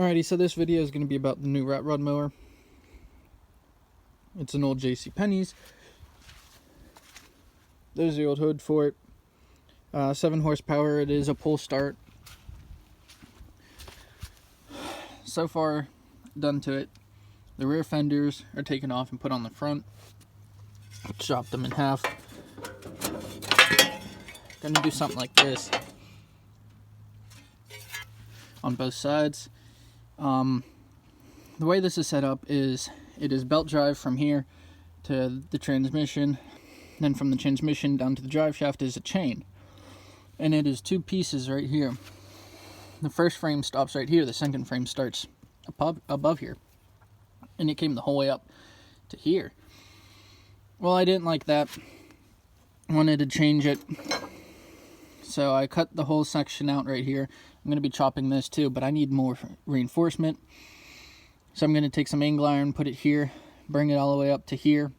Alrighty, so this video is going to be about the new rat rod mower. It's an old JCPenney's. There's the old hood for it. 7 horsepower. It is a pull start. So far, done to it. The rear fenders are taken off and put on the front. Chop them in half. Gonna do something like this on both sides. The way this is set up is it is belt drive from here to the transmission. Then from the transmission down to the drive shaft is a chain. And it is 2 pieces right here. The first frame stops right here. The second frame starts above here. And it came the whole way up to here. Well, I didn't like that. Wanted to change it. So I cut the whole section out right here. I'm going to be chopping this too, but I need more reinforcement. So I'm going to take some angle iron, put it here, bring it all the way up to here.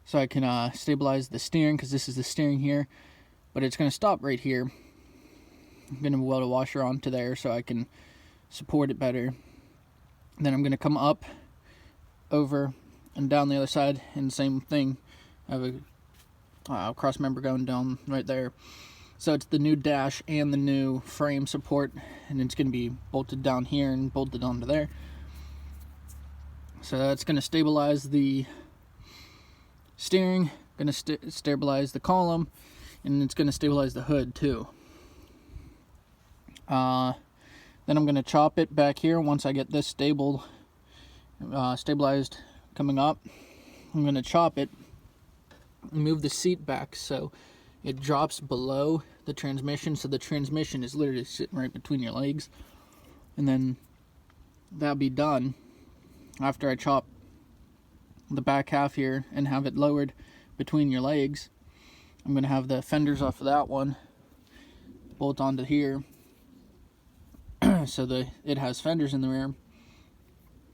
So I can stabilize the steering, because this is the steering here. But it's going to stop right here. I'm going to weld a washer onto there so I can support it better. Then I'm going to come up, over, and down the other side, and same thing. I have a cross member going down right there. So it's the new dash and the new frame support, and it's going to be bolted down here and bolted onto there. So that's going to stabilize the steering, going to stabilize the column, and it's going to stabilize the hood too. Then I'm going to chop it back here once I get this stabilized coming up. I'm going to chop it, move the seat back so it drops below the transmission, so the transmission is literally sitting right between your legs. And then that'll be done after I chop the back half here and have it lowered between your legs. I'm going to have the fenders off of that one bolt onto here so that it has fenders in the rear.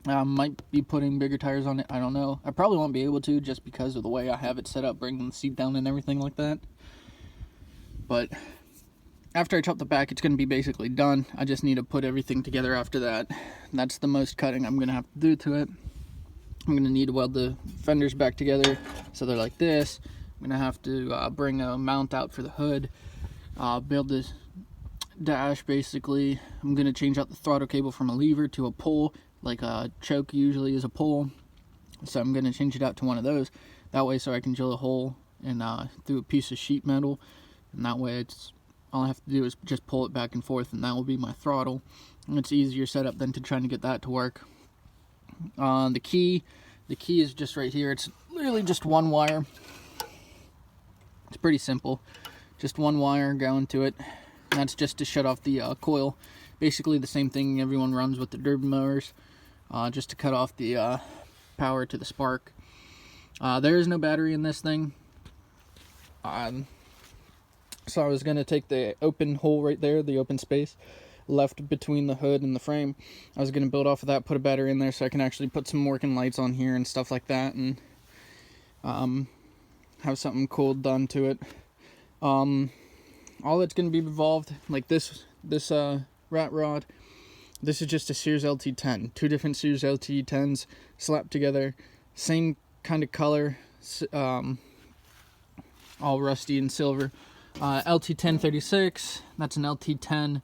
Might be putting bigger tires on it, I don't know. I probably won't be able to just because of the way I have it set up, bringing the seat down and everything like that. But after I chop the back, it's going to be basically done. I just need to put everything together after that. That's the most cutting I'm going to have to do to it. I'm going to need to weld the fenders back together so they're like this. I'm going to have to bring a mount out for the hood, build this dash basically. I'm going to change out the throttle cable from a lever to a pull, like a choke usually is a pull. So I'm going to change it out to one of those. That way so I can drill a hole and through a piece of sheet metal. And that way it's all I have to do is just pull it back and forth, and that will be my throttle. And it's easier setup than to trying to get that to work. The key is just right here. It's literally just 1 wire. It's pretty simple. Just 1 wire going to it. And that's just to shut off the coil. Basically the same thing everyone runs with the derby mowers. Just to cut off the power to the spark. There is no battery in this thing. So I was going to take the open hole right there, the open space left between the hood and the frame. I was going to build off of that, put a battery in there so I can actually put some working lights on here and stuff like that, and have something cool done to it. All that's going to be involved, like this rat rod, this is just a Sears LT10. 2 different Sears LT10s slapped together, same kind of color, all rusty and silver. LT1036, that's an LT10.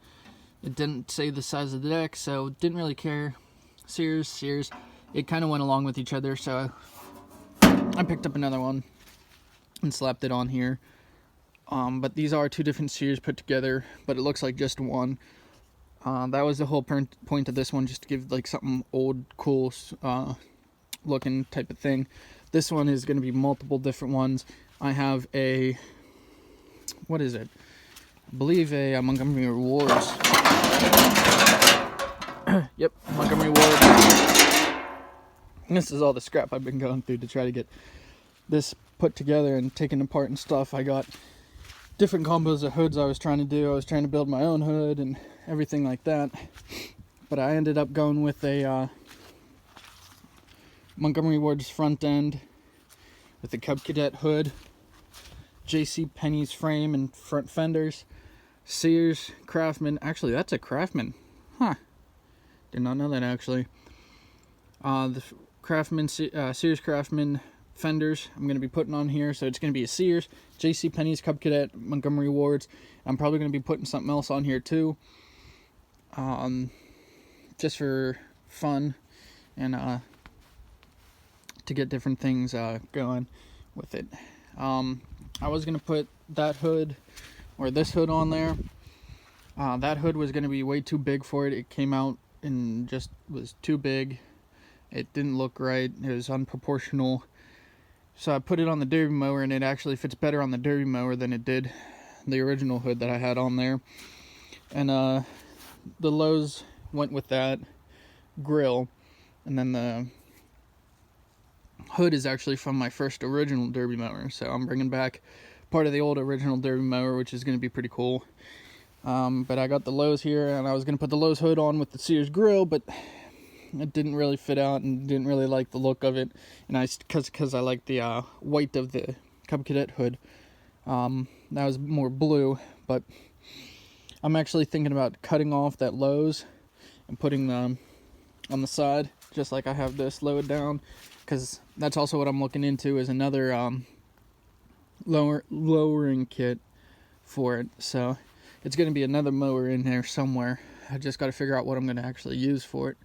It didn't say the size of the deck, so didn't really care. Sears, it kind of went along with each other, so I picked up another one and slapped it on here. But these are 2 different Sears put together, but it looks like just one. That was the whole point of this one, just to give like something old, cool looking type of thing. This one is going to be multiple different ones. I have a, what is it? I believe a Montgomery Rewards. Yep, Montgomery Rewards. This is all the scrap I've been going through to try to get this put together and taken apart and stuff. I got different combos of hoods I was trying to do. I was trying to build my own hood and everything like that. But I ended up going with a Montgomery Ward's front end with the Cub Cadet hood, JCPenney's frame and front fenders, Sears, Craftsman. Actually, that's a Craftsman Huh. Did not know that, actually. The Sears Craftsman fenders I'm going to be putting on here. So it's going to be a Sears, JCPenney's, Cub Cadet, Montgomery Ward's. I'm probably going to be putting something else on here too. Just for fun and to get different things going with it. I was going to put that hood or this hood on there. That hood was going to be way too big for it. It came out and just was too big. It didn't look right. It was unproportional. So I put it on the derby mower, and it actually fits better on the derby mower than it did the original hood that I had on there. And the Lowe's went with that grill, and then the hood is actually from my first original derby mower. So I'm bringing back part of the old original derby mower, which is going to be pretty cool. But I got the Lowe's here, and I was going to put the Lowe's hood on with the Sears grill, but it didn't really fit out and didn't really like the look of it. And because I like the white of the Cub Cadet hood. That was more blue, but I'm actually thinking about cutting off that Lowe's and putting them on the side, just like I have this lowered down, because that's also what I'm looking into, is another lowering kit for it. So it's going to be another mower in there somewhere. I just got to figure out what I'm going to actually use for it.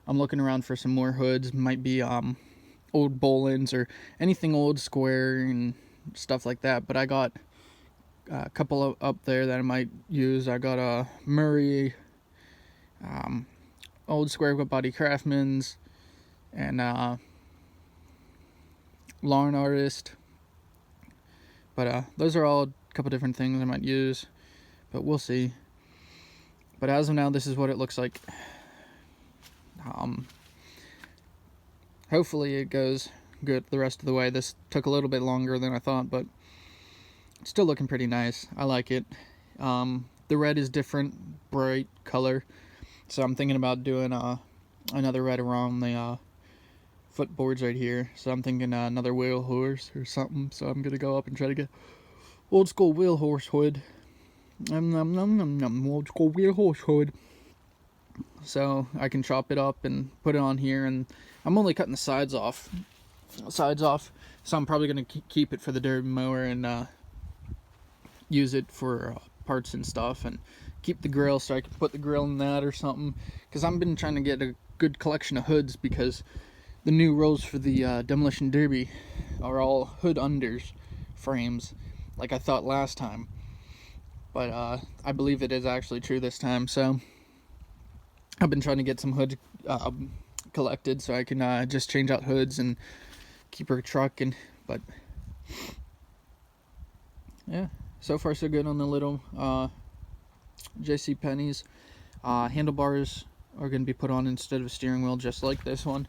I'm looking around for some more hoods. Might be old Bolins or anything old square and stuff like that. But I got a couple up there that I might use. I got a Murray, old square body Craftsman's, and Lawn Artist. But those are all a couple different things I might use. But we'll see. But as of now, this is what it looks like. Hopefully it goes good the rest of the way. This took a little bit longer than I thought, but it's still looking pretty nice. I like it. The red is different, bright color, so I'm thinking about doing another red around the footboards right here. So I'm thinking another wheel horse or something. So I'm gonna go up and try to get old school wheel horse hood. Old school wheel horse hood. So I can chop it up and put it on here, and I'm only cutting the sides off. So I'm probably going to keep it for the derby mower and use it for parts and stuff, and keep the grill so I can put the grill in that or something. Because I've been trying to get a good collection of hoods, because the new rolls for the Demolition Derby are all hood unders frames, like I thought last time. But I believe it is actually true this time. So I've been trying to get some hoods collected so I can just change out hoods and keep her trucking. But yeah, so far so good on the little JCPenney's. Handlebars are going to be put on instead of a steering wheel, just like this one.